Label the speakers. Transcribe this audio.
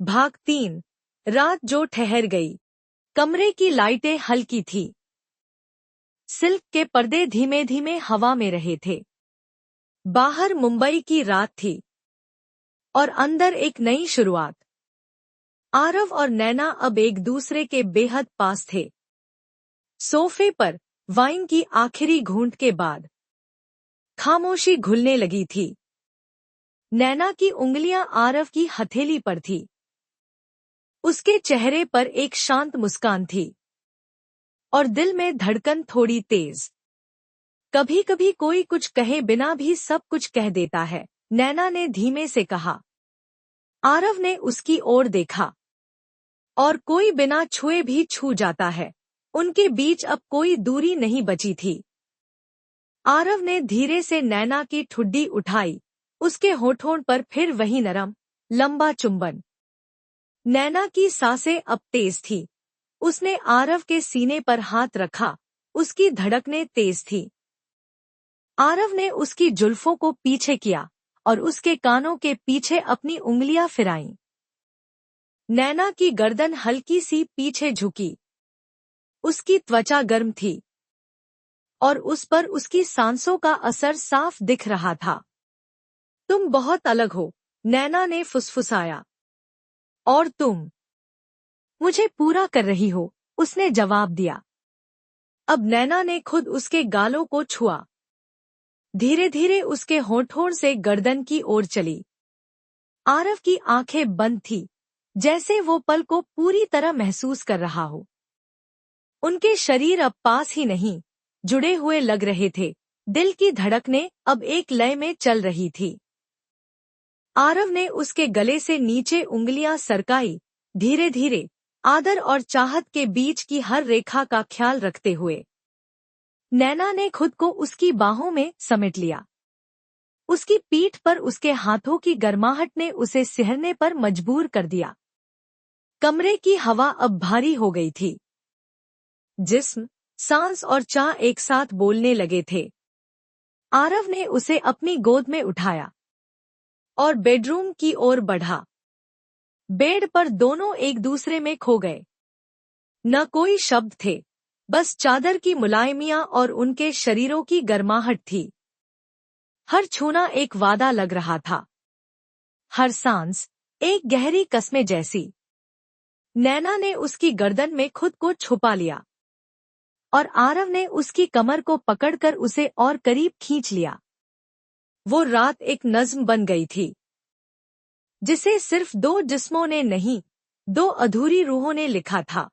Speaker 1: भाग 3। रात जो ठहर गई। कमरे की लाइटें हल्की थी। सिल्क के पर्दे धीमे धीमे हवा में रहे थे। बाहर मुंबई की रात थी और अंदर एक नई शुरुआत। आरव और नैना अब एक दूसरे के बेहद पास थे। सोफे पर वाइन की आखिरी घूंट के बाद खामोशी घुलने लगी थी। नैना की उंगलियां आरव की हथेली पर थी। उसके चेहरे पर एक शांत मुस्कान थी और दिल में धड़कन थोड़ी तेज। कभी कभी कोई कुछ कहे बिना भी सब कुछ कह देता है, नैना ने धीमे से कहा। आरव ने उसकी ओर देखा। और कोई बिना छुए भी छू जाता है। उनके बीच अब कोई दूरी नहीं बची थी। आरव ने धीरे से नैना की ठुड्डी उठाई। उसके होठों पर फिर वही नरम, लंबा चुंबन। नैना की सांसें अब तेज थी। उसने आरव के सीने पर हाथ रखा। उसकी धड़कनें तेज थी। आरव ने उसकी जुल्फों को पीछे किया और उसके कानों के पीछे अपनी उंगलियां फिराईं। नैना की गर्दन हल्की सी पीछे झुकी। उसकी त्वचा गर्म थी और उस पर उसकी सांसों का असर साफ दिख रहा था। तुम बहुत अलग हो, नैना ने फुसफुसाया। और तुम मुझे पूरा कर रही हो, उसने जवाब दिया। अब नैना ने खुद उसके गालों को छुआ। धीरे धीरे उसके होठों से गर्दन की ओर चली। आरव की आंखें बंद थी, जैसे वो पल को पूरी तरह महसूस कर रहा हो। उनके शरीर अब पास ही नहीं, जुड़े हुए लग रहे थे। दिल की धड़कनें अब एक लय में चल रही थी। आरव ने उसके गले से नीचे उंगलियां सरकाई, धीरे धीरे, आदर और चाहत के बीच की हर रेखा का ख्याल रखते हुए। नैना ने खुद को उसकी बाहों में समेट लिया। उसकी पीठ पर उसके हाथों की गर्माहट ने उसे सिहरने पर मजबूर कर दिया। कमरे की हवा अब भारी हो गई थी। जिस्म, सांस और चाह एक साथ बोलने लगे थे। आरव ने उसे अपनी गोद में उठाया और बेडरूम की ओर बढ़ा। बेड पर दोनों एक दूसरे में खो गए। न कोई शब्द थे, बस चादर की मुलायमियां और उनके शरीरों की गर्माहट थी। हर छूना एक वादा लग रहा था। हर सांस एक गहरी कसमें जैसी। नैना ने उसकी गर्दन में खुद को छुपा लिया और आरव ने उसकी कमर को पकड़कर उसे और करीब खींच लिया। वो रात एक नज्म बन गई थी, जिसे सिर्फ दो जिस्मों ने नहीं, दो अधूरी रूहों ने लिखा था।